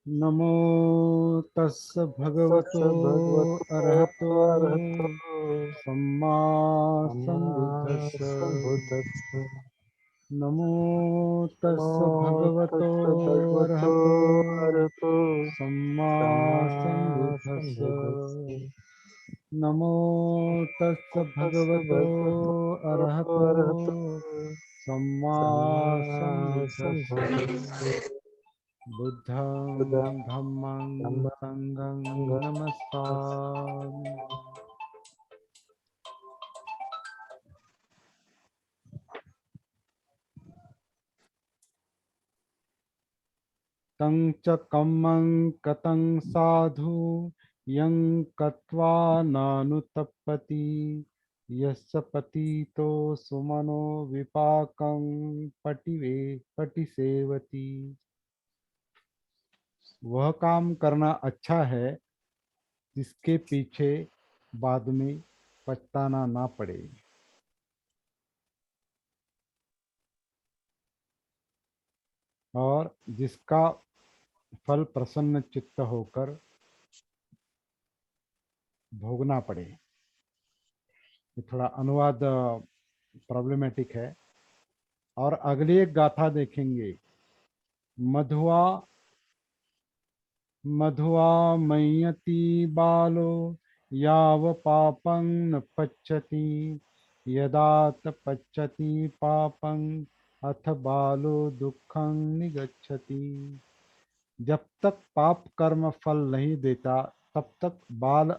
नमो तस् भगवतो अरहतो सम्मा सम्बुद्धस्स। नमो तस् भगवतो अरहतो सम्मा सम्बुद्धस्स। नमो तस् भगवतो अरहतो सम्मा सम्बुद्धस्स। बुद्धं धम्मं संघं नमस्कारमि। तं च कम्मं कतं साधु यं कत्वा नानुतप्पति यस्य पतितो सुमनो विपाकं पटिसेवति। वह काम करना अच्छा है जिसके पीछे बाद में पछताना ना पड़े, और जिसका फल प्रसन्न चित्त होकर भोगना पड़े। ये थोड़ा अनुवाद प्रॉब्लमेटिक है। और अगली एक गाथा देखेंगे। मधुआ मधुआ मय्यति बालो याव पापं न पच्यति यदा पच्यति पापं अथ बालो दुखं निगच्छति। जब तक पाप कर्म फल नहीं देता तब तक बाल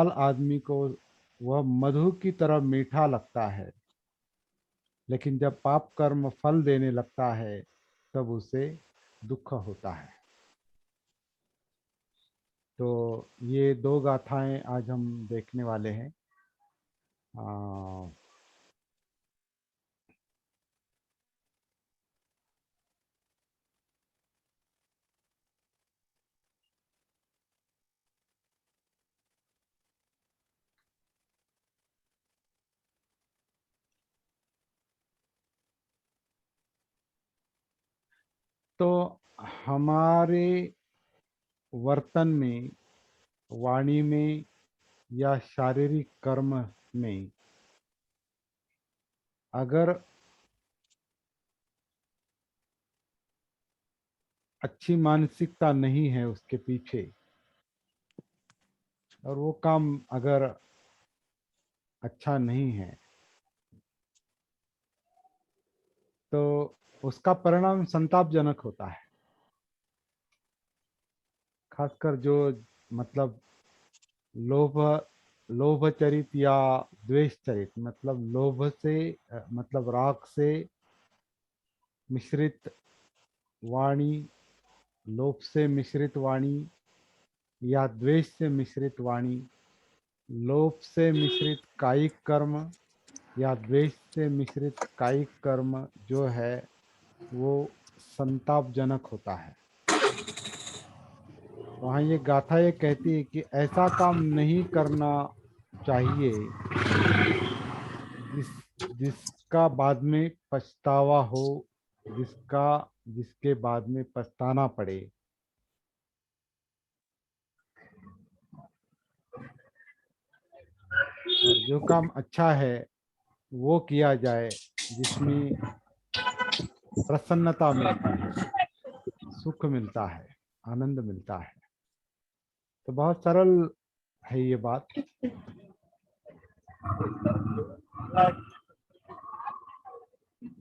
आदमी को वह मधु की तरह मीठा लगता है, लेकिन जब पाप कर्म फल देने लगता है तब उसे दुख होता है। तो ये दो गाथाएं आज हम देखने वाले हैं। तो हमारे वर्तन में, वाणी में या शारीरिक कर्म में अगर अच्छी मानसिकता नहीं है उसके पीछे, और वो काम अगर अच्छा नहीं है, तो उसका परिणाम संतापजनक होता है। खासकर जो मतलब लोभ लोभ चरित या द्वेष चरित, मतलब लोभ से मतलब राग से मिश्रित वाणी, लोभ से मिश्रित वाणी या द्वेष से मिश्रित वाणी, लोभ से मिश्रित कायिक कर्म या द्वेष से मिश्रित कायिक कर्म जो है वो संतापजनक होता है। वहाँ ये गाथा ये कहती है कि ऐसा काम नहीं करना चाहिए जिसका बाद में पछतावा हो, जिसके बाद में पछताना पड़े। और जो काम अच्छा है वो किया जाए जिसमें प्रसन्नता मिलती है, सुख मिलता है, आनंद मिलता है। तो बहुत सरल है ये बात।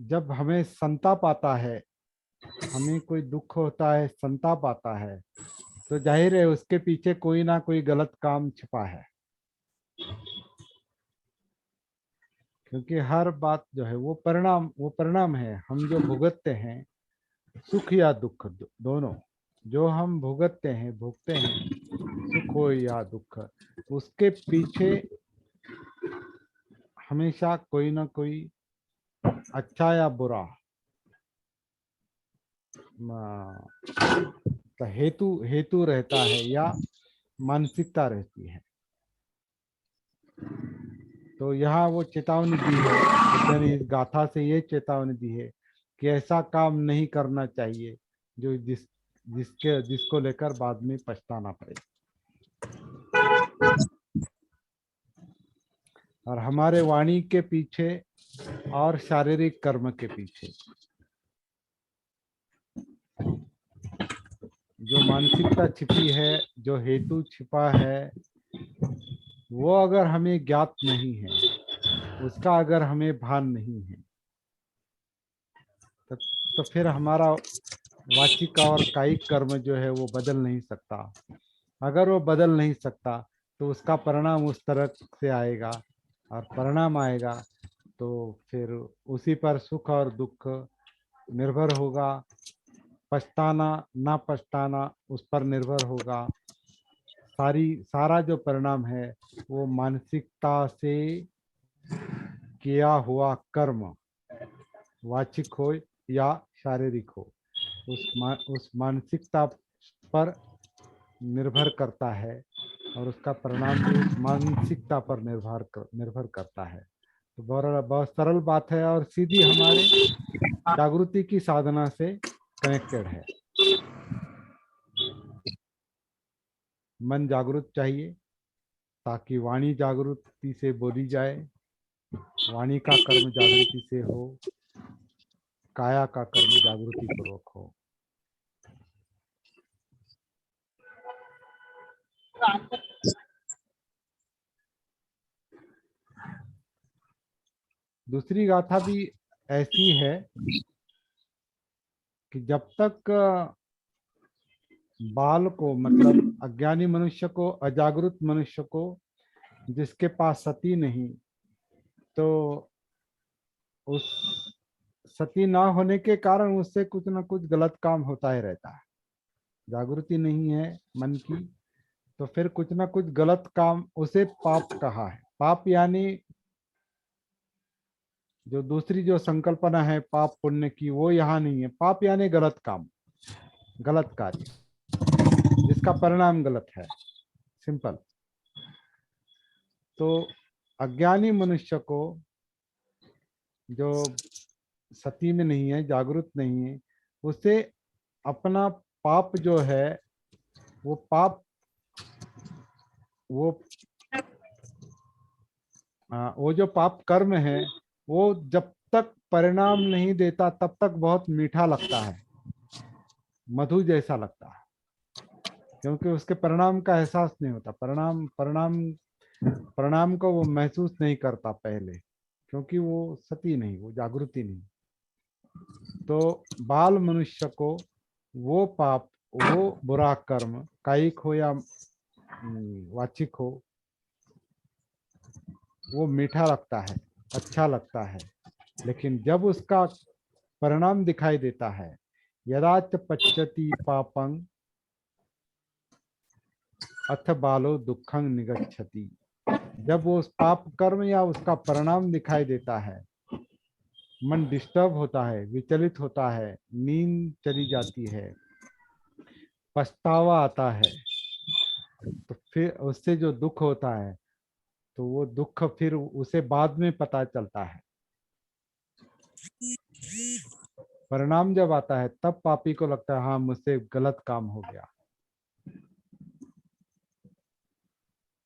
जब हमें संताप आता है, हमें कोई दुख होता है, संताप आता है, तो जाहिर है उसके पीछे कोई ना कोई गलत काम छिपा है। क्योंकि हर बात जो है वो परिणाम है। हम जो भुगतते हैं, सुख या दुख दोनों, जो हम भुगतते हैं, भुगते हैं, सुख हो या दुख, उसके पीछे हमेशा कोई ना कोई अच्छा या बुरा हेतु हेतु रहता है या मानसिकता रहती है। तो यहाँ वो चेतावनी दी है, बुद्ध ने इस गाथा से ये चेतावनी दी है कि ऐसा काम नहीं करना चाहिए जो जिसको लेकर बाद में पछताना पड़े। और हमारे वाणी के पीछे और शारीरिक कर्म के पीछे जो मानसिकता छिपी है, जो हेतु छिपा है, वो अगर हमें ज्ञात नहीं है, उसका अगर हमें भान नहीं है, तो फिर हमारा वाचिक और कायिक कर्म जो है वो बदल नहीं सकता। अगर वो बदल नहीं सकता तो उसका परिणाम उस तरह से आएगा, और परिणाम आएगा तो फिर उसी पर सुख और दुख निर्भर होगा। पछताना ना पछताना उस पर निर्भर होगा। सारा जो परिणाम है वो मानसिकता से किया हुआ कर्म, वाचिक हो या शारीरिक हो, उस मानसिकता पर निर्भर करता है, और उसका परिणाम भी उस मानसिकता पर निर्भर करता है। तो बहुत सरल बात है और सीधी हमारे जागृति की साधना से कनेक्टेड है। मन जागृत चाहिए ताकि वाणी जागृति से बोली जाए, वाणी का कर्म जागृति से हो, काया का कर्म जागृति पूर्वक हो। दूसरी गाथा भी ऐसी है कि जब तक बाल को, मतलब अज्ञानी मनुष्य को, अजागृत मनुष्य को, जिसके पास सती नहीं, तो उस सती ना होने के कारण उससे कुछ ना कुछ गलत काम होता ही रहता है। जागृति नहीं है मन की तो फिर कुछ ना कुछ गलत काम, उसे पाप कहा है। पाप यानी जो दूसरी जो संकल्पना है पाप पुण्य की, वो यहाँ नहीं है। पाप यानी गलत काम, गलत कार्य जिसका परिणाम गलत है, सिंपल। तो अज्ञानी मनुष्य को, जो सती में नहीं है, जागृत नहीं है, उसे अपना पाप जो है, वो पाप वो जो पाप कर्म है, वो जब तक परिणाम नहीं देता तब तक बहुत मीठा लगता है, मधु जैसा लगता है, क्योंकि उसके परिणाम का एहसास नहीं होता। परिणाम को वो महसूस नहीं करता पहले, क्योंकि वो सती नहीं, वो जागृति नहीं। तो बाल मनुष्य को वो पाप, वो बुरा कर्म, कायिक हो या वाचिक हो, वो मीठा लगता है, अच्छा लगता है। लेकिन जब उसका परिणाम दिखाई देता है, यदाच पच्यति पापं अथ बालो दुखं निगच्छति, जब वो उस पाप कर्म या उसका परिणाम दिखाई देता है, मन डिस्टर्ब होता है, विचलित होता है, नींद चली जाती है, पछतावा आता है, तो फिर उससे जो दुख होता है, तो वो दुख फिर उसे बाद में पता चलता है। परिणाम जब आता है तब पापी को लगता है हाँ मुझसे गलत काम हो गया।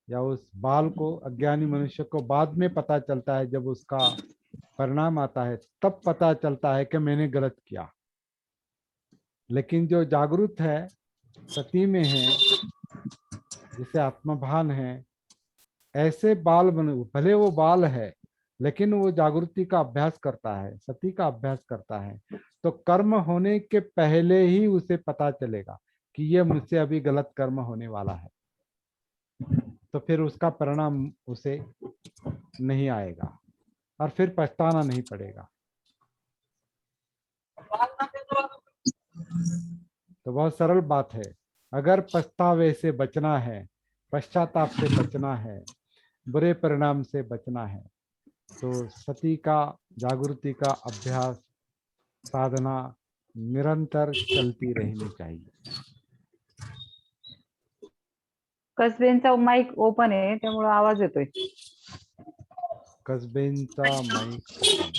या उस बाल को, अज्ञानी मनुष्य को बाद में पता चलता है, जब उसका परिणाम आता है तब पता चलता है कि मैंने गलत किया। लेकिन जो जागृत है, सती में है, जिसे आत्मभान है, ऐसे बाल बने, भले वो बाल है लेकिन वो जागृति का अभ्यास करता है, सती का अभ्यास करता है, तो कर्म होने के पहले ही उसे पता चलेगा कि ये मुझसे अभी गलत कर्म होने वाला है। तो फिर उसका परिणाम उसे नहीं आएगा और फिर पछताना नहीं पड़ेगा। तो बहुत सरल बात है। अगर पछतावे से बचना है, पश्चाताप से बचना है, बुरे परिणाम से बचना है, तो सती का, जागृति का अभ्यास, साधना निरंतर चलती रहनी चाहिए। कसबेंचा माईक ओपन आहे त्यामुळे आवाज येतोय. कसबेंचा माइक ओपन।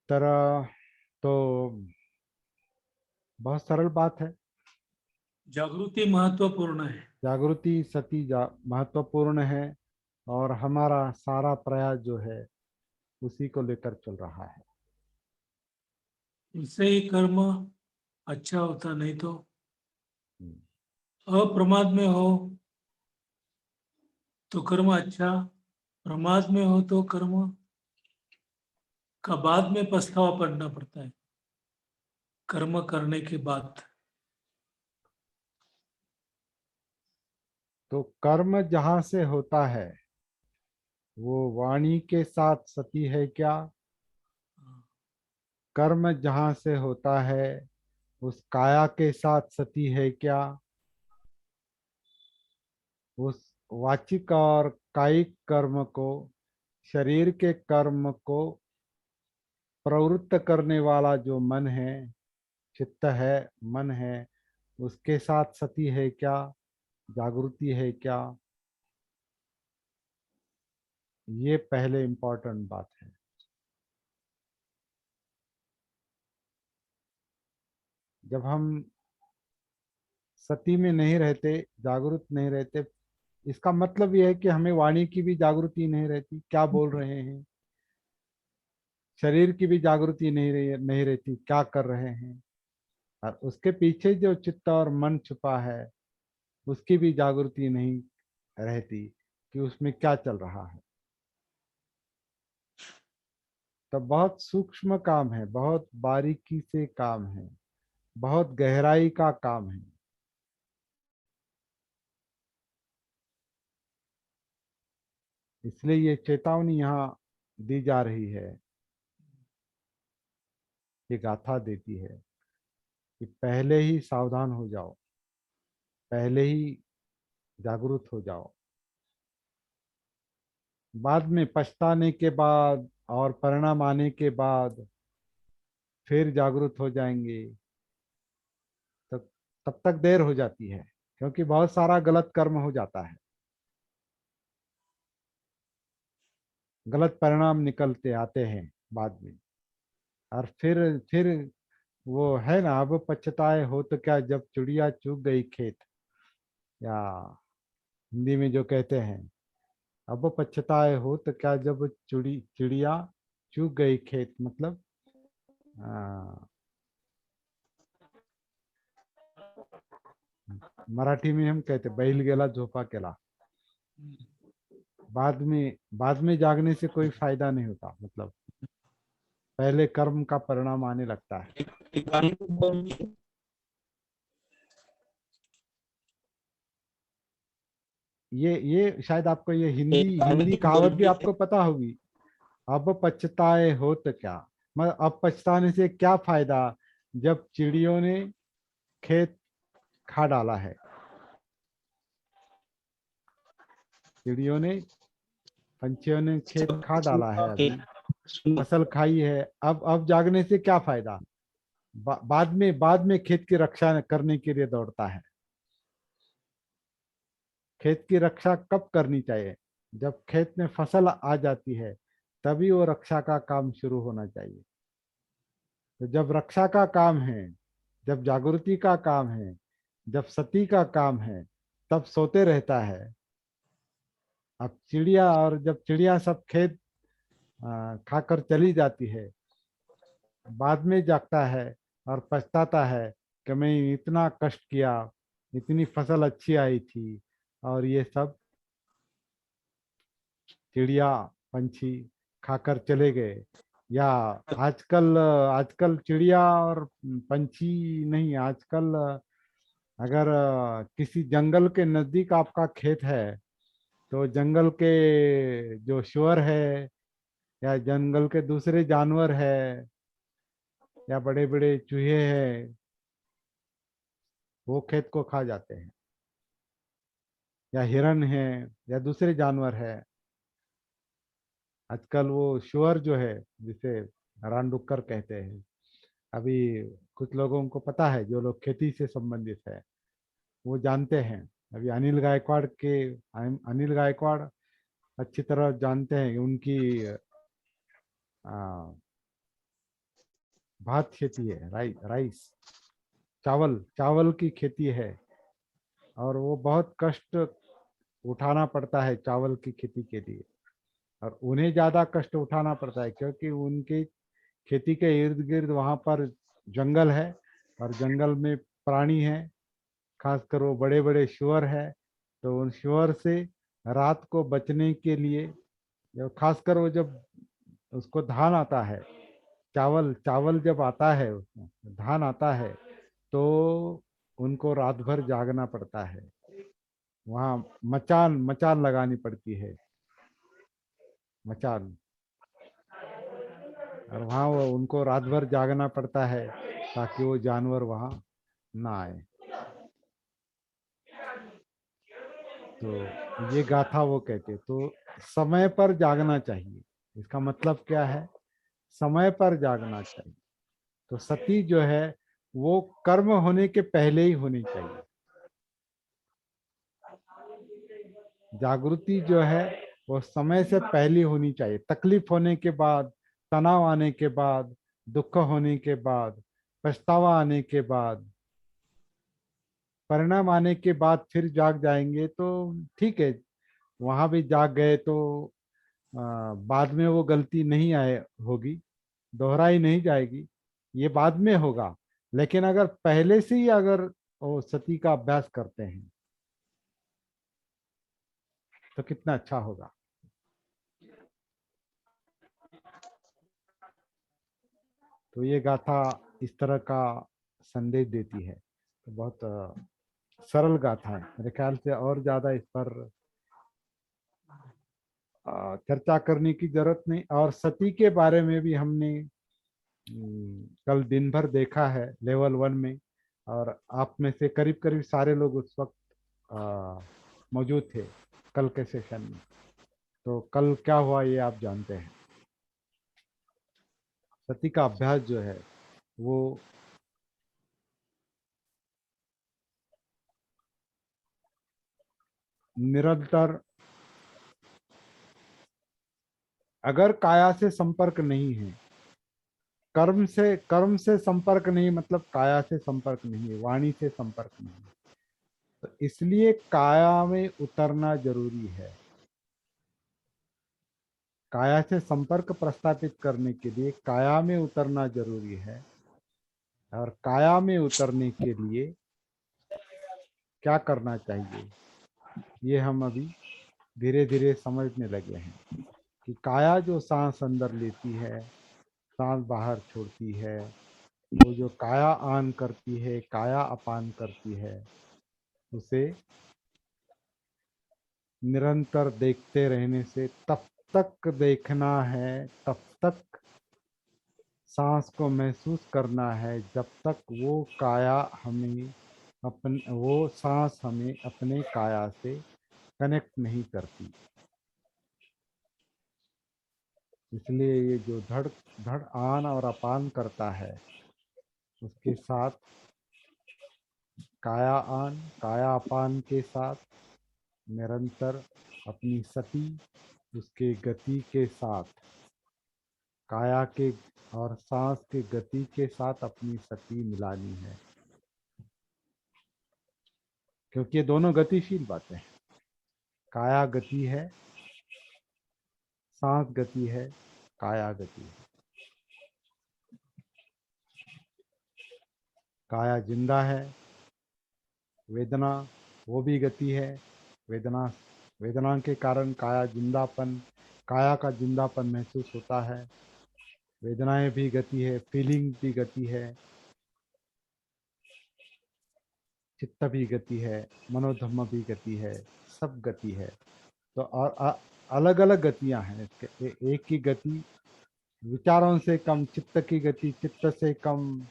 तर तो बहुत सरल बात है। जागृति महत्वपूर्ण है। जागृति सती महत्वपूर्ण है और हमारा सारा प्रयास जो है उसी को लेकर चल रहा है। इससे ही कर्म अच्छा होता, नहीं तो अप्रमाद में हो तो कर्म अच्छा, प्रमाद में हो तो कर्म का बाद में पछतावा पड़ना पड़ता है, कर्म करने के बाद। तो कर्म जहां से होता है वो वाणी के साथ सती है क्या? कर्म जहां से होता है उस काया के साथ सती है क्या? उस वाचिक और कायिक कर्म को, शरीर के कर्म को प्रवृत्त करने वाला जो मन है, चित्त है, मन है, उसके साथ सती है क्या? जागृति है क्या? ये पहले इंपॉर्टेंट बात है। जब हम सती में नहीं रहते, जागरूक नहीं रहते, इसका मतलब यह है कि हमें वाणी की भी जागृति नहीं रहती, क्या बोल रहे हैं। शरीर की भी जागृति नहीं रहती, क्या कर रहे हैं। और उसके पीछे जो चित्त और मन छुपा है उसकी भी जागृति नहीं रहती कि उसमें क्या चल रहा है। तो बहुत सूक्ष्म काम है, बहुत बारीकी से काम है, बहुत गहराई का काम है। इसलिए ये चेतावनी यहाँ दी जा रही है, ये गाथा देती है कि पहले ही सावधान हो जाओ, पहले ही जागरूक हो जाओ। बाद में पछताने के बाद और परिणाम आने के बाद फिर जागरूक हो जाएंगे, तब तब तक देर हो जाती है, क्योंकि बहुत सारा गलत कर्म हो जाता है, गलत परिणाम निकलते आते हैं बाद में। और फिर वो है ना, अब पछताए हो तो क्या जब चिड़िया चुग गई खेत, या हिंदी में जो कहते हैं, अब पछताए हो तो क्या जब चिड़िया चुग गई खेत, मतलब आ, मराठी में हम कहते बैल गेला झोपा केला। बाद में जागने से कोई फायदा नहीं होता, मतलब पहले कर्म का परिणाम आने लगता है। ये शायद आपको ये हिंदी हिंदी कहावत भी आपको पता होगी। अब पछताए हो तो क्या, मतलब अब पछताने से क्या फायदा जब चिड़ियों ने खेत खा डाला है, चिड़ियों ने, पंछियों ने खेत खा डाला है, अभी फसल खाई है। अब जागने से क्या फायदा। बाद में खेत की रक्षा करने के लिए दौड़ता है। खेत की रक्षा कब करनी चाहिए? जब खेत में फसल आ जाती है तभी वो रक्षा का काम शुरू होना चाहिए। तो जब रक्षा का काम है, जब जागृति का काम है, जब सती का काम है, तब सोते रहता है। अब चिड़िया, और जब चिड़िया सब खेत खाकर चली जाती है, बाद में जागता है और पछताता है कि मैं इतना कष्ट किया, इतनी फसल अच्छी आई थी और ये सब चिड़िया पंछी खाकर चले गए। या आजकल आजकल चिड़िया और पंछी नहीं, आजकल अगर किसी जंगल के नजदीक आपका खेत है तो जंगल के जो शुअर है या जंगल के दूसरे जानवर है या बड़े बड़े चूहे हैं, वो खेत को खा जाते हैं, या हिरन है या दूसरे जानवर है। आजकल वो शुअर जो है जिसे रानडुक्कर कहते हैं, अभी कुछ लोगों को पता है, जो लोग खेती से संबंधित है वो जानते हैं। अभी अनिल गायकवाड़ अच्छी तरह जानते हैं कि उनकी आ, भात खेती है, राइस, चावल चावल की खेती है। और वो बहुत कष्ट उठाना पड़ता है चावल की खेती के लिए। और उन्हें ज़्यादा कष्ट उठाना पड़ता है क्योंकि उनकी खेती के इर्द गिर्द वहाँ पर जंगल है, और जंगल में प्राणी है, खासकर वो बड़े बड़े शुअर है। तो उन शुअर से रात को बचने के लिए, जब खासकर वो जब उसको धान आता है, चावल चावल जब आता है, उसमें धान आता है, तो उनको रात भर जागना पड़ता है। वहाँ मचान मचान लगानी पड़ती है, मचान। और वहाँ वो उनको रात भर जागना पड़ता है ताकि वो जानवर वहाँ ना आए। तो ये गाथा वो कहते, तो समय पर जागना चाहिए। इसका मतलब क्या है? समय पर जागना चाहिए। तो सती जो है वो कर्म होने के पहले ही होनी चाहिए। जागृति जो है वो समय से पहले होनी चाहिए। तकलीफ होने के बाद, तनाव आने के बाद, दुख होने के बाद, पछतावा आने के बाद, परिणाम आने के बाद फिर जाग जाएंगे तो ठीक है, वहां भी जाग गए तो बाद में वो गलती नहीं आए होगी, दोहराई नहीं जाएगी, ये बाद में होगा। लेकिन अगर पहले से ही अगर वो सती का अभ्यास करते हैं तो कितना अच्छा होगा। तो ये गाथा इस तरह का संदेश देती है। तो बहुत सरल गाथा है, मेरे ख्याल से और ज्यादा इस पर चर्चा करने की जरूरत नहीं। और सती के बारे में भी हमने कल दिन भर देखा है लेवल 1 में। और आप में से करीब करीब सारे लोग उस वक्त मौजूद थे कल के सेशन में। तो कल क्या हुआ ये आप जानते हैं। सती का अभ्यास जो है वो निरंतर, अगर काया से संपर्क नहीं है, कर्म से संपर्क नहीं, मतलब काया से संपर्क नहीं है, वाणी से संपर्क नहीं है, तो इसलिए काया में उतरना जरूरी है। काया से संपर्क प्रस्थापित करने के लिए काया में उतरना जरूरी है। और काया में उतरने के लिए क्या करना चाहिए, ये हम अभी धीरे धीरे समझने लगे हैं। कि काया जो सांस अंदर लेती है, सांस बाहर छोड़ती है, वो जो काया आन करती है, काया अपान करती है, उसे निरंतर देखते रहने से, तब तक देखना है, तब तक सांस को महसूस करना है, जब तक वो काया हमें वो सांस हमें अपने काया से कनेक्ट नहीं करती। इसलिए ये जो धड़ धड़ आन और अपान करता है, उसके साथ काया आन काया अपान के साथ निरंतर अपनी सती, उसके गति के साथ, काया के और सांस के गति के साथ अपनी सती मिलानी है। क्योंकि ये दोनों गतिशील बातें हैं। काया गति है, सांस गति है, काया गति है। काया जिंदा है, वेदना वो भी गति है। वेदना वेदना के कारण काया जिंदापन, काया का जिंदापन महसूस होता है। वेदनाएं भी गति है, फीलिंग भी गति है, चित्त भी गति है, मनोधम्म भी गति है, सब गति है। तो अलग अलग गतियां हैं इसके। एक की गति विचारों से कम चित्त की गति, चित्त से कम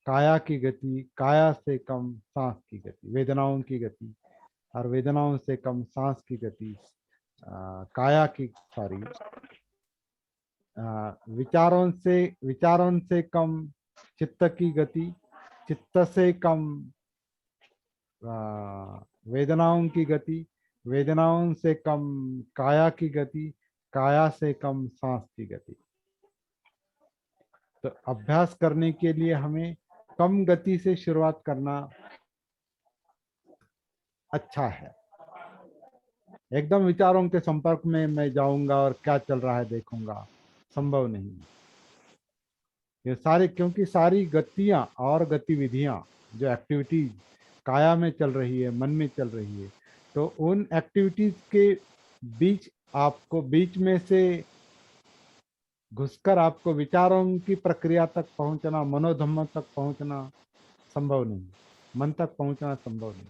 काया की गति, काया से कम सांस की गति, वेदनाओं की गति, और वेदनाओं से कम सांस की गति, काया की, सॉरी, विचारों से कम चित्त की गति, चित्त से कम वेदनाओं की गति, वेदनाओं से कम काया की गति, काया से कम सांस की गति। तो अभ्यास करने के लिए हमें कम गति से शुरुआत करना अच्छा है। एकदम विचारों के संपर्क में मैं जाऊंगा और क्या चल रहा है देखूंगा, संभव नहीं है ये सारी, क्योंकि सारी गतियां और गतिविधियां जो एक्टिविटीज काया में चल रही है, मन में चल रही है, तो उन एक्टिविटीज के बीच आपको बीच में से घुसकर आपको विचारों की प्रक्रिया तक पहुंचना, मनोधम्म तक पहुंचना संभव नहीं, मन तक पहुंचना संभव नहीं।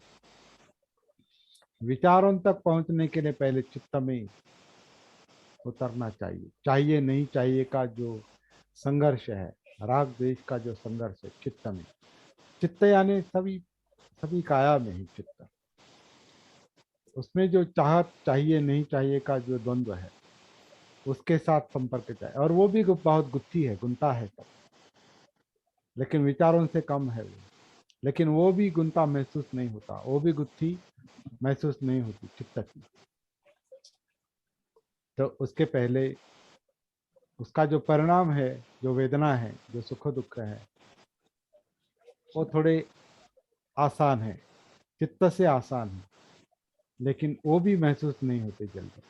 विचारों तक पहुंचने के लिए पहले चित्त में उतरना चाहिए। चाहिए नहीं चाहिए का जो संघर्ष है, राग द्वेष का जो संघर्ष है चित्त में, चित्त यानी सभी सभी काया में ही चित्त, उसमें जो चाहत चाहिए नहीं चाहिए का जो द्वंद्व है उसके साथ संपर्क चाहिए। और वो भी बहुत गुत्थी है, गुंता है सब, लेकिन विचारों से कम है वो, लेकिन वो भी गुंता महसूस नहीं होता, वो भी गुत्थी महसूस नहीं होती चित्त की। तो उसके पहले उसका जो परिणाम है, जो वेदना है, जो सुख दुख है, वो थोड़े आसान है, चित्त से आसान है, लेकिन वो भी महसूस नहीं होते जल्दी।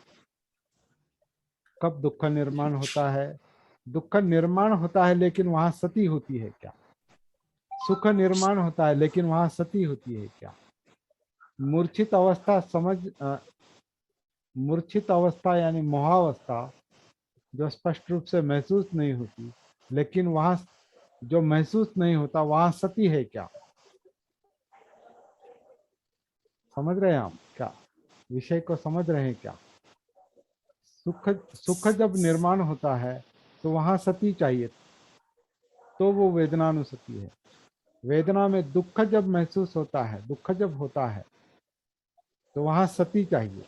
कब दुख निर्माण होता है? दुख निर्माण होता है लेकिन वहां सती होती है क्या? सुख निर्माण होता है लेकिन वहां सती होती है क्या? मूर्छित अवस्था मूर्छित अवस्था यानी मोहावस्था जो स्पष्ट रूप से महसूस नहीं होती, लेकिन वहां जो महसूस नहीं होता वहां सती है क्या? समझ रहे हैं आप क्या? विषय को समझ रहे हैं क्या? सुख सुख जब निर्माण होता है तो वहां सती चाहिए, तो वो वेदनानुसती है। वेदना में दुख जब महसूस होता है, दुख जब होता है तो वहां सती चाहिए,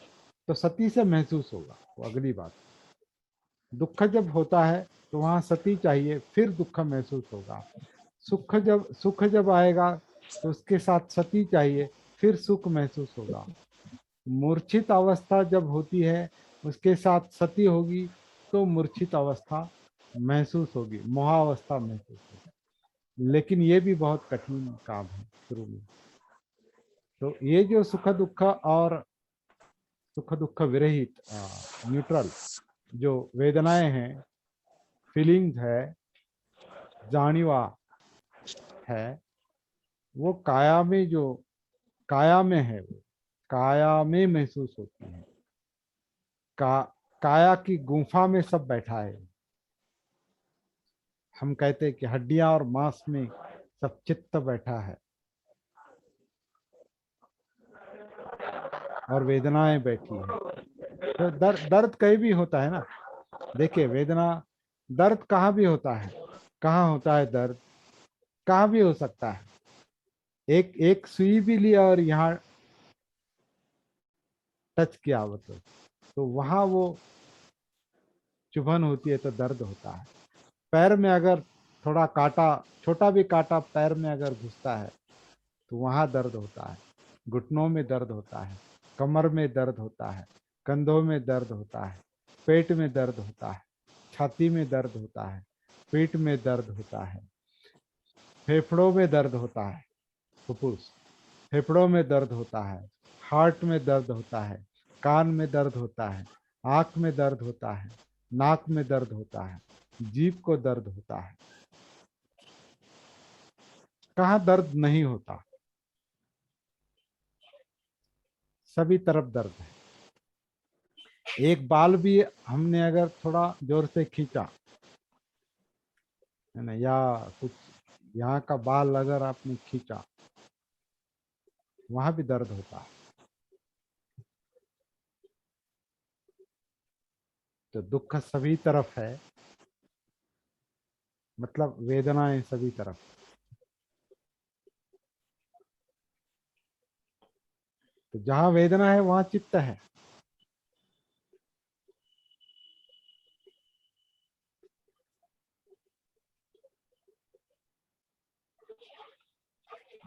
तो सती से महसूस होगा, वो अगली बात। दुख जब होता है तो वहां सती चाहिए, फिर दुख महसूस होगा। सुख जब आएगा तो उसके साथ सती चाहिए, फिर सुख महसूस होगा। मूर्छित अवस्था जब होती है उसके साथ सती होगी तो मूर्छित अवस्था महसूस होगी, मोहावस्था महसूस होगी। लेकिन ये भी बहुत कठिन काम है शुरू में। तो ये जो सुख दुख विरहित न्यूट्रल जो वेदनाएं हैं, फीलिंग्स है, जानिवा है, वो काया में है, वो काया में महसूस होती है। का काया की गुफा में सब बैठा है। हम कहते हैं कि हड्डियां और मांस में सब चित्त बैठा है और वेदनाएं बैठी है। तो दर्द कहीं भी होता है ना। देखिए वेदना, दर्द कहाँ भी होता है, कहाँ होता है दर्द, कहाँ भी हो सकता है। एक एक सुई भी लिया और यहाँ टच किया तो वहां वो चुभन होती है तो दर्द होता है। पैर में अगर थोड़ा कांटा, छोटा भी कांटा पैर में अगर घुसता है तो वहां दर्द होता है। घुटनों में दर्द होता है, कमर में दर्द होता है, कंधों में दर्द होता है, पेट में दर्द होता है, छाती में दर्द होता है, पीठ में दर्द होता है, फेफड़ों में दर्द होता है, फुफ्फुस, फेफड़ों में दर्द होता है, हार्ट में दर्द होता है, कान में दर्द होता है, आँख में दर्द होता है, नाक में दर्द होता है, जीभ को दर्द होता है। कहाँ दर्द नहीं होता? सभी तरफ दर्द है। एक बाल भी हमने अगर थोड़ा जोर से खींचा है ना, या कुछ यहाँ का बाल अगर आपने खींचा, वहां भी दर्द होता है। तो दुख सभी तरफ है, मतलब वेदनाएं सभी तरफ। तो जहां वेदना है वहां चित्त है।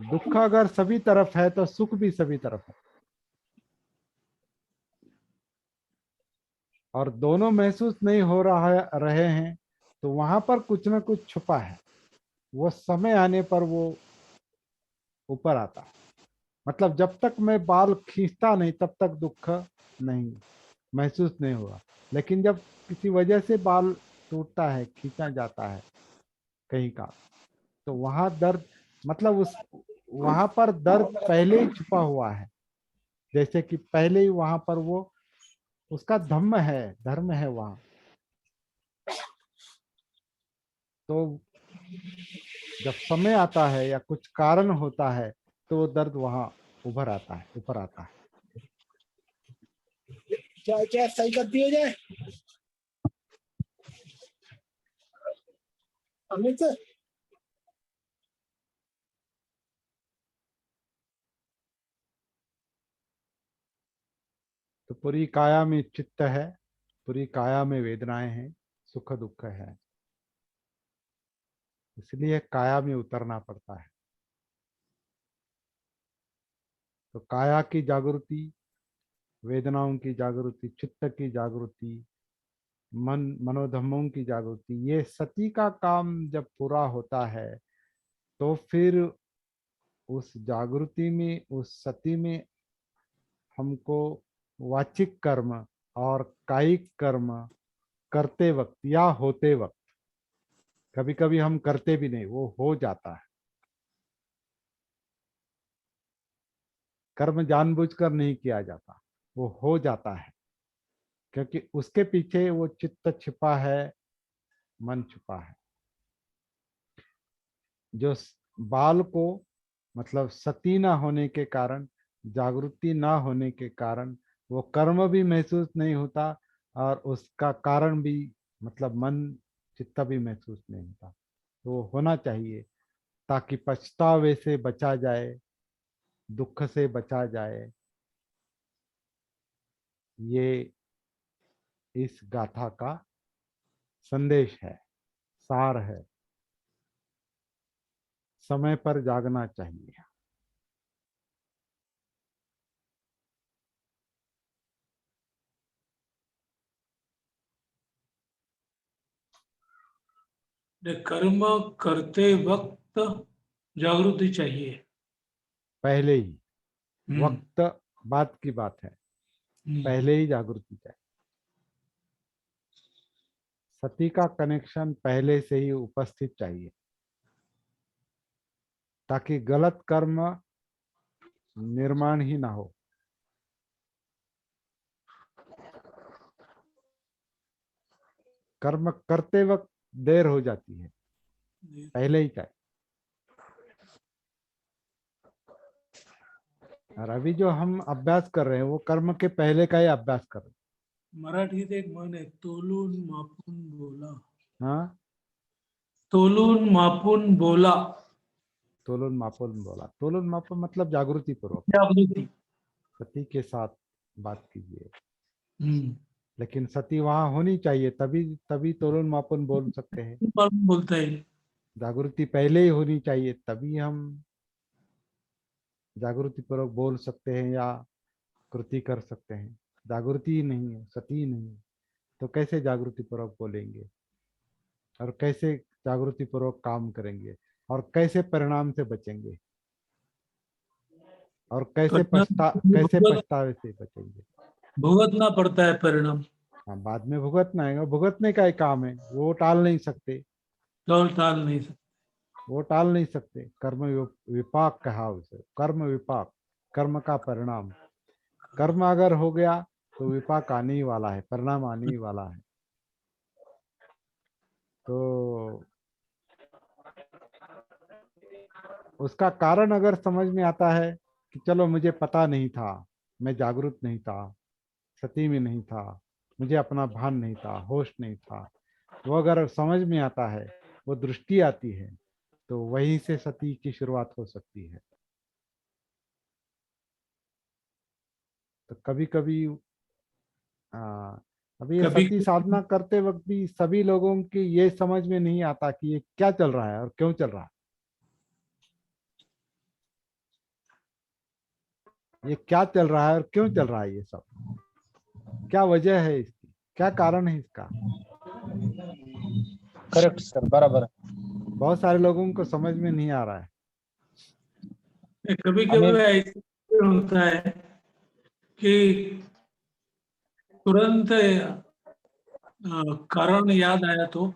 दुख अगर सभी तरफ है तो सुख भी सभी तरफ है, और दोनों महसूस नहीं हो रहे हैं, तो वहां पर कुछ ना कुछ छुपा है। वो समय आने पर वो ऊपर आता है। मतलब जब तक मैं बाल खींचता नहीं तब तक दुख नहीं महसूस नहीं हुआ, लेकिन जब किसी वजह से बाल टूटता है, खींचा जाता है कहीं का, तो वहां दर्द, मतलब उस वहां पर दर्द पहले ही छुपा हुआ है। जैसे कि पहले ही वहां पर वो उसका धर्म है वहां। तो जब समय आता है या कुछ कारण होता है तो वो दर्द वहां उभर आता है, ऊपर आता है। चाय चाय सही कर दिया जाए अमित सर। तो पूरी काया में चित्त है, पूरी काया में वेदनाएं हैं, सुख दुख है, इसलिए काया में उतरना पड़ता है। तो काया की जागृति, वेदनाओं की जागृति, चित्त की जागृति, मनोधर्मों की जागृति, ये सती का काम जब पूरा होता है तो फिर उस जागृति में, उस सती में हमको वाचिक कर्म और कायिक कर्म करते वक्त या होते वक्त, कभी कभी हम करते भी नहीं, वो हो जाता है। कर्म जानबूझकर नहीं किया जाता, वो हो जाता है, क्योंकि उसके पीछे वो चित्त छिपा है, मन छुपा है। जो बाल को, मतलब सती ना होने के कारण, जागृति ना होने के कारण वो कर्म भी महसूस नहीं होता, और उसका कारण भी, मतलब मन चित्त भी महसूस नहीं होता। तो वो होना चाहिए ताकि पछतावे से बचा जाए, दुख से बचा जाए। ये इस गाथा का संदेश है, सार है। समय पर जागना चाहिए। कर्म करते वक्त जागृति चाहिए। पहले ही, हम्म, वक्त बाद की बात है, पहले ही जागृति चाहिए। सती का कनेक्शन पहले से ही उपस्थित चाहिए, ताकि गलत कर्म निर्माण ही ना हो। कर्म करते वक्त देर हो जाती है, पहले ही चाहिए। और अभी जो हम अभ्यास कर रहे हैं वो कर्म के पहले का ही अभ्यास कर रहे हैं। मराठीत एक म्हण आहे, तोलून मापून बोला, हाँ, तोलून मापून बोला, तोलन मापोन बोला। तोलन मापोन मतलब जागृति पूर्वक जागृति। सती के साथ बात कीजिए। हम्म, लेकिन सती वहां होनी चाहिए, तभी तभी तोलन मापन बोल सकते हैं। मालूम बोलता येईल। जागृति पहले ही होनी चाहिए, तभी हम जागृति पूर्वक बोल सकते हैं या कृति कर सकते हैं। जागृति ही नहीं है, सती ही नहीं है, तो कैसे जागृति पूर्वक बोलेंगे, और कैसे जागृति पूर्वक काम करेंगे, और कैसे परिणाम से बचेंगे, और कैसे भुगत पछतावे से बचेंगे। भुगतना पड़ता है परिणाम, हाँ, बाद में भुगतना है, भुगतने का ही काम है, वो टाल नहीं सकते। दौड़ टाल नहीं सकते। वो टाल नहीं सकते। कर्म विपाक कहा उसे, कर्म विपाक, कर्म का परिणाम। कर्म अगर हो गया तो विपाक आने ही वाला है, परिणाम आने ही वाला है। तो उसका कारण अगर समझ में आता है कि चलो मुझे पता नहीं था, मैं जागरूक नहीं था, सती में नहीं था, मुझे अपना भान नहीं था, होश नहीं था, वो अगर समझ में आता है, वो दृष्टि आती है, तो वहीं से सती की शुरुआत हो सकती है। तो कभी कभी अभी ये कभी सती साधना करते वक्त भी सभी लोगों की ये समझ में नहीं आता कि ये क्या चल रहा है और क्यों चल रहा है। ये क्या चल रहा है और क्यों चल रहा है, ये सब क्या वजह है इसकी, क्या कारण है इसका। करेक्ट सर, बराबर. बहुत सारे लोगों को समझ में नहीं आ रहा है। कभी हमें कभी ऐसा होता है कि तुरंत कारण याद आया तो,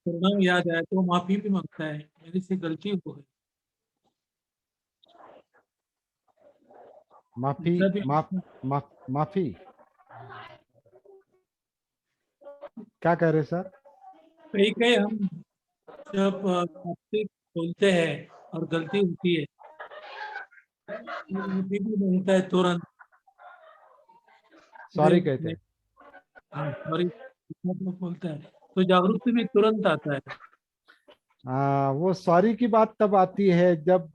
परिणाम याद आया तो माफी भी मांगता है, मेरे से गलती हो गई। माफी, ऐसा भी माफी क्या कह रहे सर। कई कई हम जब आपसे बोलते हैं और गलती होती है तो माफी भी मांगता है तुरंत। सॉरी कहते हैं। सॉरी बोलता है तो जागरूकता भी तुरंत आता है। वो सॉरी की बात तब आती है जब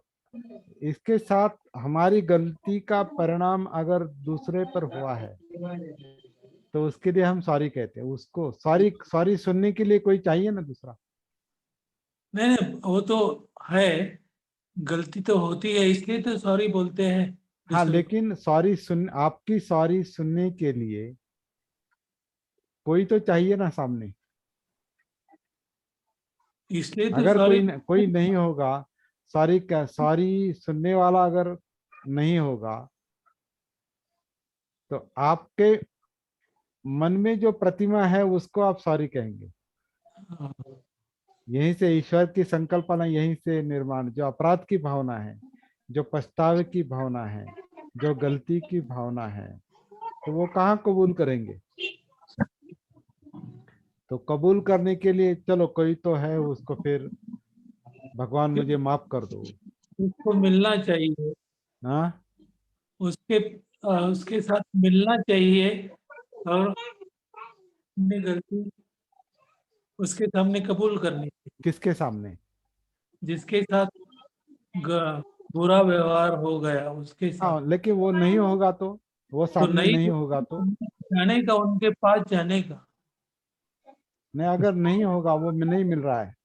इसके साथ हमारी गलती का परिणाम अगर दूसरे पर हुआ है, तो उसके लिए हम सॉरी कहते हैं। उसको सॉरी सॉरी सुनने के लिए कोई चाहिए ना दूसरा। नहीं नहीं, वो तो है, गलती तो होती है इसलिए तो सॉरी बोलते हैं हाँ, दूसरे को। लेकिन सॉरी सुन, आपकी सॉरी सुनने के लिए कोई तो चाहिए ना सामने। इसलिए तो अगर सॉरी। कोई नहीं होगा, सॉरी का सॉरी सुनने वाला अगर नहीं होगा, तो आपके मन में जो प्रतिमा है उसको आप सॉरी कहेंगे। हाँ, यहीं से ईश्वर की संकल्पना, यहीं से निर्माण, जो अपराध की भावना है, जो पछतावे की भावना है, जो गलती की भावना है, तो वो कहाँ कबूल करेंगे। तो कबूल करने के लिए चलो कोई तो है, उसको फिर भगवान मुझे माफ कर दो। उसको मिलना चाहिए, हाँ, उसके उसके साथ मिलना चाहिए और अपनी गलती उसके सामने कबूल करनी चाहिए। किसके सामने। जिसके साथ बुरा व्यवहार हो गया उसके हाँ, साथ। लेकिन वो नहीं होगा तो, वो तो सामने नहीं नहीं होगा तो। जाने का, उनके पास जाने का। नहीं, अगर नहीं होगा, वो नहीं मिल रहा है,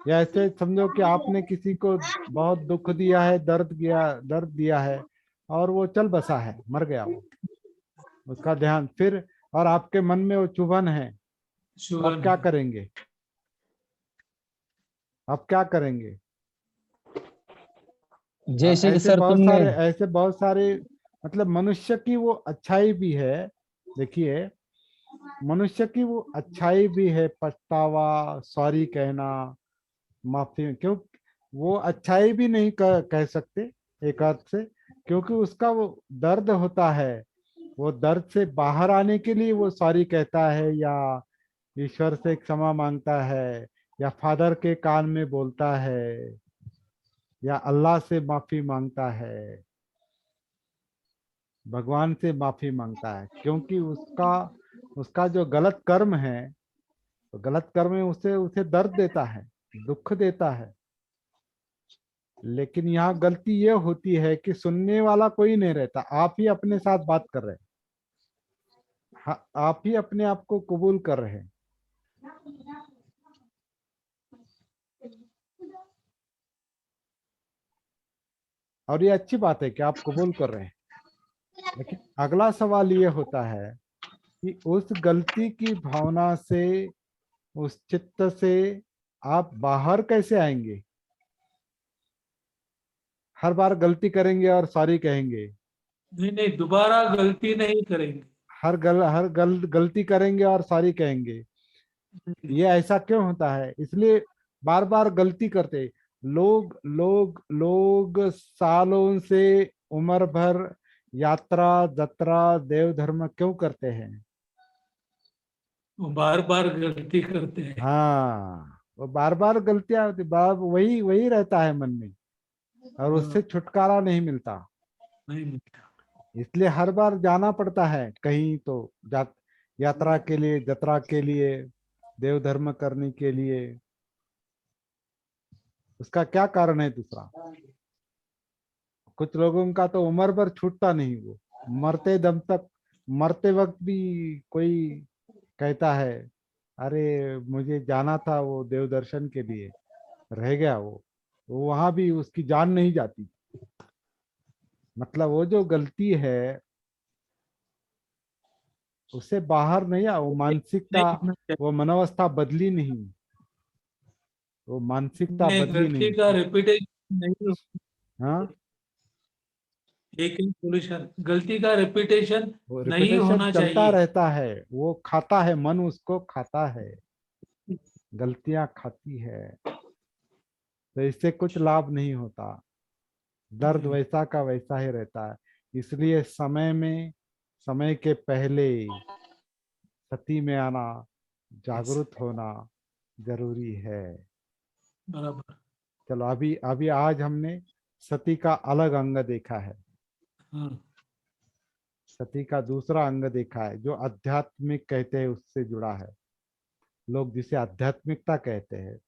या ऐसे समझो कि आपने किसी को बहुत दुख दिया है, दर्द दिया है, और वो चल बसा है, मर गया वो, उसका ध्यान फिर, और आपके मन में वो चुभन है, तो आप शुगर क्या है। करेंगे। आप क्या करेंगे। जैसे कि सर तुमने. ऐसे बहुत सारे, मतलब मनुष्य की वो अच्छाई भी है। देखिए, मनुष्य की वो अच्छाई भी है, पछतावा, सॉरी कहना, माफी। क्यों, वो अच्छाई भी नहीं कह सकते एक अर्थ से, क्योंकि उसका वो दर्द होता है। वो दर्द से बाहर आने के लिए वो सॉरी कहता है, या ईश्वर से क्षमा मांगता है, या फादर के कान में बोलता है, या अल्लाह से माफी मांगता है, भगवान से माफी मांगता है, क्योंकि उसका उसका जो गलत कर्म है, तो गलत कर्म में उसे उसे दर्द देता है, दुख देता है। लेकिन यहाँ गलती ये होती है कि सुनने वाला कोई नहीं रहता, आप ही अपने साथ बात कर रहे हैं। हाँ, आप ही अपने आप को कबूल कर रहे हैं। और ये अच्छी बात है कि आप कबूल कर रहे हैं। लेकिन अगला सवाल ये होता है कि उस गलती की भावना से, उस चित्त से आप बाहर कैसे आएंगे। हर बार गलती करेंगे और सॉरी कहेंगे। नहीं नहीं, दोबारा गलती नहीं करेंगे। गलती करेंगे और सॉरी कहेंगे। ये ऐसा क्यों होता है, इसलिए बार बार गलती करते लोग सालों से, उम्र भर यात्रा जत्रा देव धर्म क्यों करते हैं। वो बार बार गलती करते हैं। हाँ, वो बार बार गलतियां होती, बार वही वही रहता है मन में, और हाँ, उससे छुटकारा नहीं मिलता। नहीं मिलता। इसलिए हर बार जाना पड़ता है कहीं तो, यात्रा के लिए, जत्रा के लिए, देव धर्म करने के लिए। उसका क्या कारण है दूसरा। कुछ लोगों का तो उम्र भर छूटता नहीं, वो मरते दम तक, मरते वक्त भी कोई कहता है, अरे मुझे जाना था वो देव दर्शन के लिए, रह गया वो वहां भी उसकी जान नहीं जाती। मतलब वो जो गलती है उससे बाहर नहीं आ, वो मानसिकता, नहीं होना चाहिए। वो मनोवस्था बदली नहीं, वो मानसिकता नहीं, बदली गलती नहीं। का रिपीटेशन नहीं, हाँ, एक ही सोल्यूशन, गलती का रिपीटेशन वो नहीं रिपीटेशन होना चलता चाहिए। रहता है, वो खाता है, मन उसको खाता है, गलतियां खाती है, तो इससे कुछ लाभ नहीं होता, दर्द नहीं, वैसा का वैसा ही रहता है। इसलिए समय में, समय के पहले सती में आना, जागरूक होना जरूरी है। बराबर। चलो, अभी अभी आज हमने सती का अलग अंग देखा है, हाँ, सती का दूसरा अंग देखा है जो आध्यात्मिक कहते हैं, उससे जुड़ा है, लोग जिसे आध्यात्मिकता कहते हैं,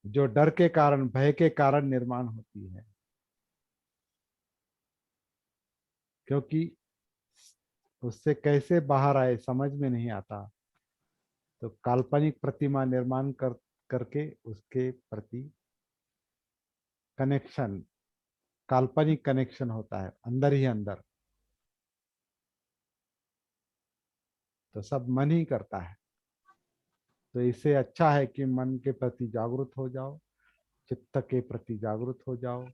जो डर के कारण, भय के कारण निर्माण होती है, क्योंकि उससे कैसे बाहर आए समझ में नहीं आता, तो काल्पनिक प्रतिमा निर्माण करके उसके प्रति कनेक्शन, काल्पनिक कनेक्शन होता है अंदर ही अंदर, तो सब मन ही करता है। तो इससे अच्छा है कि मन के प्रति जागरूक हो जाओ, चित्त के प्रति जागरूक हो जाओ,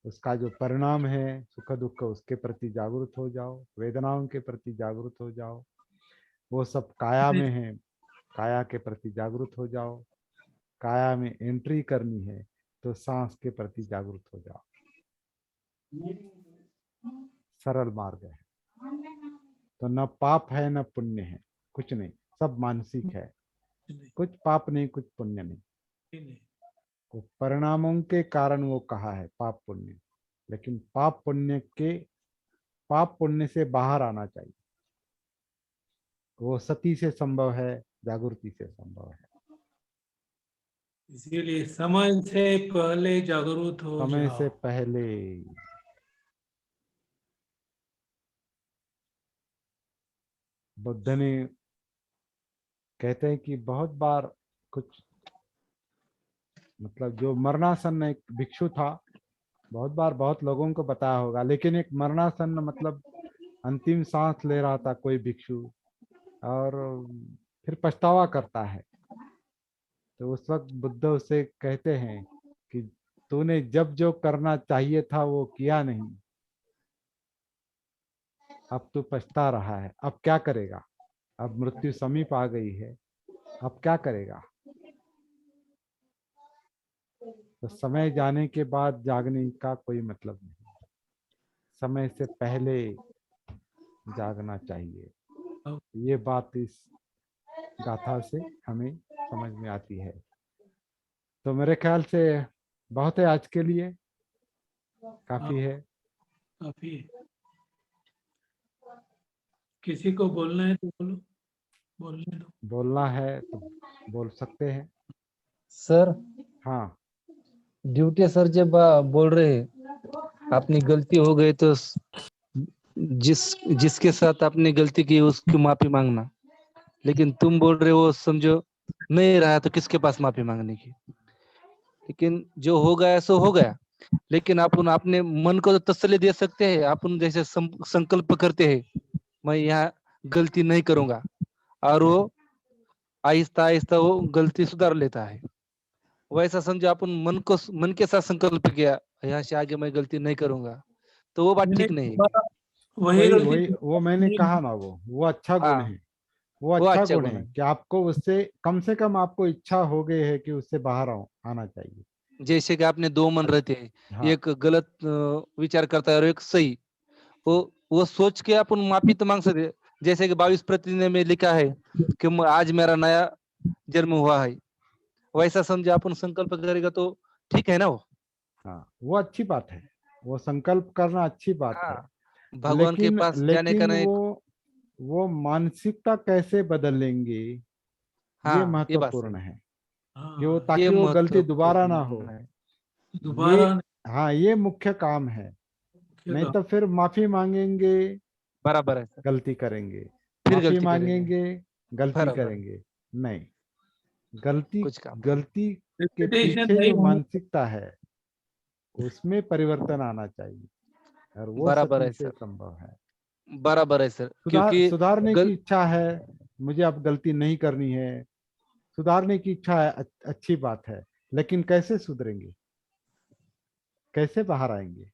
उसका जो परिणाम है सुख दुख, उसके प्रति जागरूक हो जाओ, वेदनाओं के प्रति जागरूक हो जाओ, वो सब काया में है, काया के प्रति जागरूक हो जाओ, काया में एंट्री करनी है तो सांस के प्रति जागरूक हो जाओ, सरल मार्ग है। तो न पाप है न पुण्य है, कुछ नहीं, सब मानसिक है, नहीं, कुछ पाप नहीं कुछ पुण्य नहीं, नहीं, वो परिणामों के कारण वो कहा है पाप पुण्य, लेकिन पाप पुण्य से बाहर आना चाहिए, वो सती से संभव है, जागृति से संभव है। इसीलिए समय से पहले जागरूक हो समय जाओ। से पहले। बुद्ध ने कहते हैं कि बहुत बार कुछ, मतलब जो मरणासन्न एक भिक्षु था, बहुत बार बहुत लोगों को बताया होगा, लेकिन एक मरणासन्न मतलब अंतिम सांस ले रहा था कोई भिक्षु, और फिर पछतावा करता है, तो उस वक्त बुद्ध उसे कहते हैं कि तूने जब जो करना चाहिए था वो किया नहीं, अब तू पछता रहा है, अब क्या करेगा, अब मृत्यु समीप आ गई है, अब क्या करेगा। तो समय जाने के बाद जागने का कोई मतलब नहीं, समय से पहले जागना चाहिए। ये बात इस गाथा से हमें समझ में आती है। तो मेरे ख्याल से बहुत है आज के लिए, काफी है। काफी है। किसी को बोलना है तो बोलो, बोलने दो। बोलना है तो बोल सकते हैं। सर, हाँ, ड्यूटी सर जब बोल रहे हैं अपनी गलती हो गई तो जिस जिसके साथ आपने गलती की उसकी माफी मांगना, लेकिन तुम बोल रहे हो समझो नहीं रहा तो किसके पास माफी मांगने की। लेकिन जो हो गया सो हो गया, लेकिन अपन अपने मन को तो तसल्ली दे सकते हैं। अपन जैसे संकल्प करते हैं मैं यहाँ गलती नहीं करूंगा, और वो आहिस्ता आहिस्ता वो गलती सुधार लेता है। वैसा समझो अपन मन के साथ संकल्प किया यहाँ से आगे मैं गलती नहीं करूंगा, तो वो बात ठीक नहीं है। दोबारा वही वही गलती वही वो मैंने कहा ना, वो अच्छा गुण हाँ, है, वो वो अच्छा अच्छा गुण गुण है है। कि आपको उससे कम से कम आपको इच्छा हो गई है कि उससे बाहर आना चाहिए। जैसे कि आपने दो मन रहते हैं, हाँ, एक गलत विचार करता है और एक सही, वो सोच के अपन माफी तो मांग सकते हैं। जैसे कि 22 प्रतिदिन में लिखा है कि आज मेरा नया जन्म हुआ है, वैसा समझे अपन संकल्प करेगा तो ठीक है ना वो। हाँ, वो अच्छी बात है, वो संकल्प करना अच्छी बात है। हाँ, भगवान के लेकिन पास जाने का लेकिन ना एक। वो मानसिकता कैसे बदलेंगे, ये हाँ, ये बात महत्वपूर्ण सही, है, कि वो हाँ, ये ताकि वो गलती दोबारा ना हो। महत्वपूर्ण है। ये, दोबारा हाँ, ये मुख्य काम है। नहीं नहीं। तो फिर माफी मांगेंगे, बराबर है सर, गलती करेंगे, फिर माफी गलती करेंगे। मांगेंगे, गलती बराबर है, करेंगे। नहीं, गलती, कुछ काम नहीं। गलती के Repetition पीछे नहीं जो होना- मानसिकता है उसमें परिवर्तन आना चाहिए, और वो बराबर सती है से सर, संभव है। बराबर है सर, क्योंकि सुधारने की गल, इच्छा है, मुझे अब गलती नहीं करनी है, सुधारने की इच्छा है, अच्छी बात है, लेकिन कैसे सुधरेंगे, कैसे बाहर आएंगे?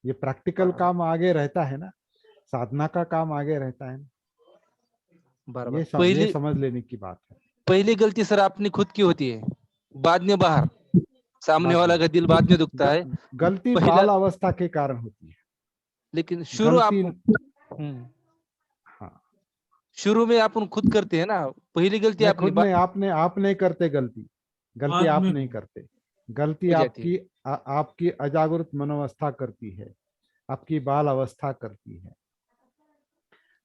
ये प्रैक्टिकल काम आगे रहता है ना, साधना का काम आगे रहता है ना। बराबर। ये समझ लेने की बात है। पहली गलती सर अपनी खुद की होती है, बाद में बाहर, सामने बाद वाला में का दिल बाद में दुखता है। गलती पहला, बाल अवस्था के कारण होती है। लेकिन शुरू आप, गलती, हाँ, शुरू में आप खुद करते हैं ना, पहली गलती नहीं अपनी खुद नहीं, आप नहीं करते गलती, गलती बाद आप में नहीं करते, गलती हो जाती है। आपकी अजागृत मनोवस्था करती है, आपकी बाल अवस्था करती है।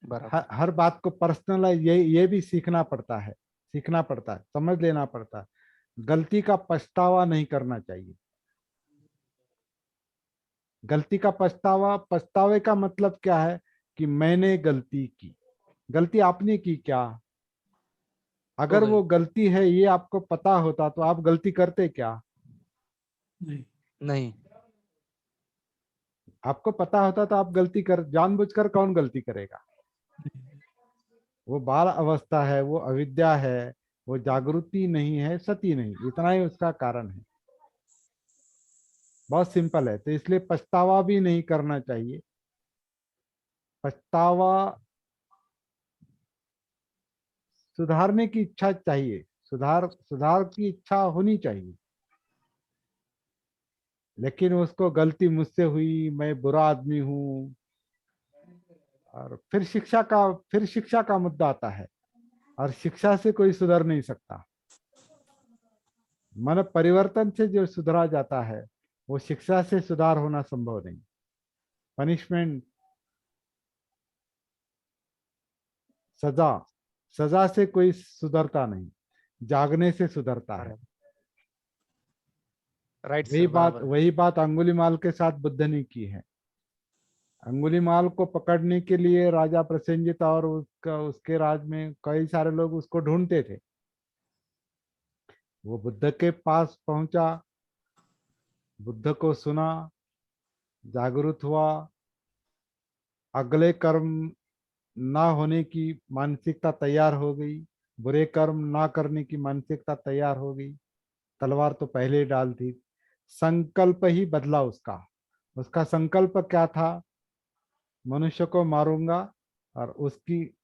बराबर, हर बात को पर्सनलाइज, ये भी सीखना पड़ता है, समझ लेना पड़ता है। गलती का पछतावा नहीं करना चाहिए। गलती का पछतावे का मतलब क्या है कि मैंने गलती की। गलती आपने की क्या? अगर गई। वो गलती है ये आपको पता होता तो आप गलती करते क्या? नहीं, नहीं, आपको पता होता तो आप गलती कर, जानबूझकर कौन गलती करेगा? वो बाल अवस्था है, वो अविद्या है, वो जागृति नहीं है, सती नहीं, इतना ही उसका कारण है। बहुत सिंपल है। तो इसलिए पछतावा भी नहीं करना चाहिए। पछतावा, सुधारने की इच्छा चाहिए, सुधार की इच्छा होनी चाहिए, लेकिन उसको गलती मुझसे हुई, मैं बुरा आदमी हूं, और फिर शिक्षा का मुद्दा आता है, और शिक्षा से कोई सुधर नहीं सकता। मन परिवर्तन से जो सुधरा जाता है, वो शिक्षा से सुधार होना संभव नहीं। पनिशमेंट, सजा, सजा से कोई सुधरता नहीं, जागने से सुधरता है। राइट सर, बराबर है। वही बात अंगुलीमाल के साथ बुद्ध ने की है। अंगुलीमाल को पकड़ने के लिए राजा प्रसेनजित और उसके राज में कई सारे लोग उसको ढूंढते थे। वो बुद्ध के पास पहुंचा, बुद्ध को सुना, जागरूक हुआ, अगले कर्म ना होने की मानसिकता तैयार हो गई, बुरे कर्म ना करने की मानसिकता तैयार हो गई। तलवार तो पहले ही डाल थी, संकल्प ही बदला उसका। उसका संकल्प क्या था? मनुष्य को मारूंगा और उसकी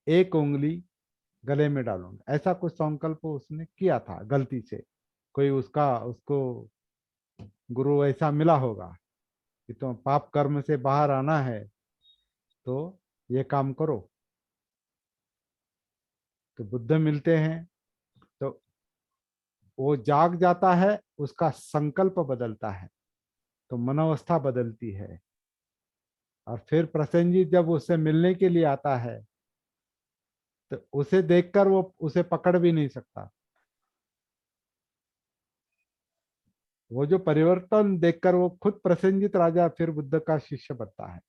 एक उंगली गले में डालूंगा, ऐसा कुछ संकल्प उसने किया था गलती से। कोई उसको गुरु ऐसा मिला होगा कि तुम पाप कर्म से बाहर आना है तो ये काम करो। तो बुद्ध मिलते हैं तो वो जाग जाता है, उसका संकल्प बदलता है, तो मनोवस्था बदलती है। और फिर प्रसेनजीत जब उससे मिलने के लिए आता है तो उसे देखकर वो उसे पकड़ भी नहीं सकता। वो जो परिवर्तन देखकर वो खुद प्रसेनजित राजा फिर बुद्ध का शिष्य बनता है,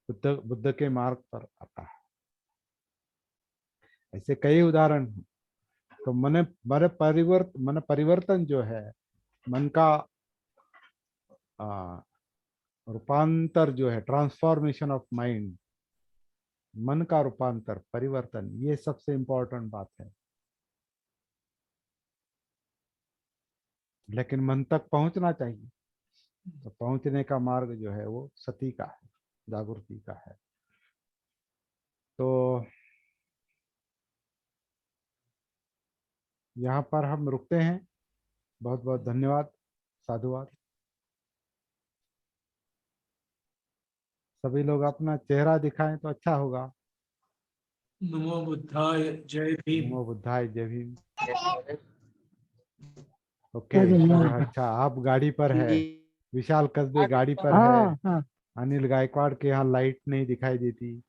बुद्ध के मार्ग पर आता है। ऐसे कई उदाहरण हैं। तो मन परिवर्तन जो है, मन का रूपांतर जो है, ट्रांसफॉर्मेशन ऑफ माइंड, मन का रूपांतर, परिवर्तन, ये सबसे इंपॉर्टेंट बात है। लेकिन मन तक पहुंचना चाहिए, तो पहुंचने का मार्ग जो है वो सती का है, जागृति का है। तो यहाँ पर हम रुकते हैं। बहुत बहुत धन्यवाद, साधुवाद। सभी लोग अपना चेहरा दिखाएं तो अच्छा होगा। नमो बुद्धाय, जय भीम। नमो बुद्धाय, जय भीम। ओके, तो अच्छा, आप गाड़ी पर है, विशाल कस्बे गाड़ी पर है, हाँ अनिल गायकवाड़ के यहाँ लाइट नहीं दिखाई देती,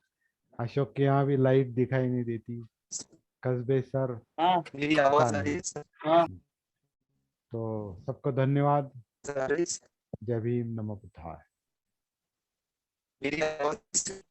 अशोक के यहाँ भी लाइट दिखाई नहीं देती, कस्बे सर मेरी पता आवाज आ रही नहीं। है सर? तो सबको धन्यवाद, आ रही है सर? जय भीम, नमो बुद्धाय। मेरी आवाज